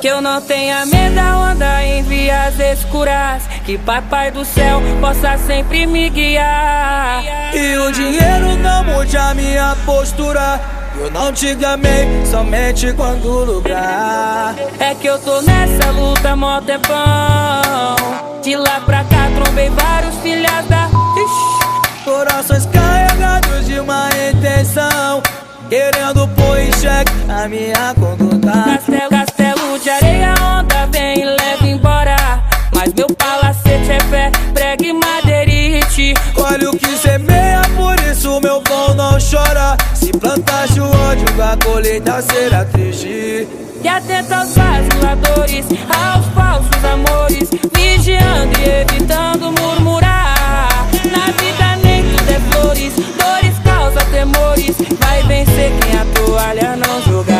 Que eu não tenha medo da onda em vias escuras, que papai do céu possa sempre me guiar. E o dinheiro não mude a minha postura, eu não te gamei somente quando lucrar. É que eu tô nessa luta mó tempão, de lá pra cá trombei vários filhas da... Corações carregados de uma intenção, querendo pôr em xeque a minha conduta. Castelo de areia, onda vem e leva embora, mas meu palacete é fé, prega e madeirite. Olha o que semeia, por isso meu pão não chora. Se plantaste o ódio, a colheita será triste. E atento aos vaciladores, aos falsos amores, vigiando e evitando murmurar. Na vida nem tudo é flores, dores causa temores, vai vencer quem a toalha não jogar.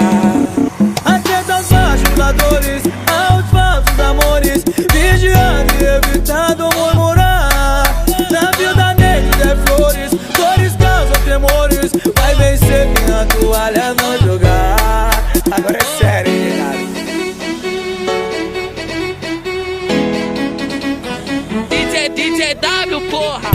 Atento aos vaciladores, aos falsos amores, vigiando e evitando murmurar. Na vida nem tudo é flores, dores causam temores, vai vencer quem a toalha não jogar. Agora é sério, hein, DJ W, porra!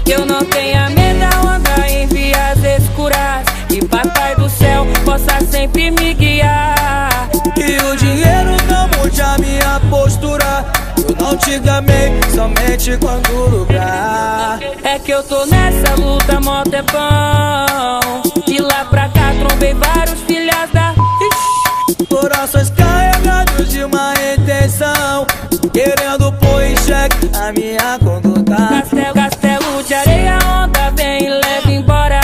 Que eu não tenha medo da onda em vias escuras, que papai do céu possa sempre me guiar. E o dinheiro não mude a minha postura, eu não te gamei somente quando lucrar. É que eu tô nessa luta mó tempão, de lá pra cá trombei vários filhas da... Corações carregados de uma intenção, querendo pôr em xeque a minha conduta. Castelo de areia, onda vem e leva embora,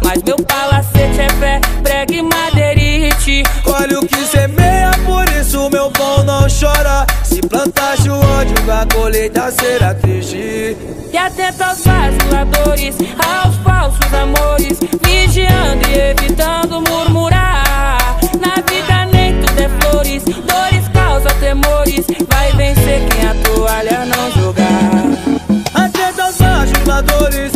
mas meu palacete é fé, prega e madeirite. Olha o que semeia, por isso meu pão não chora. Se plantaste o ódio, a colheita será triste. E atento aos vaciladores, aos falsos amores, vigiando e evitando murmurar. Na vida nem tudo é flores, dores causa temores, vai vencer quem a toalha não jogar. Atento aos vaciladores,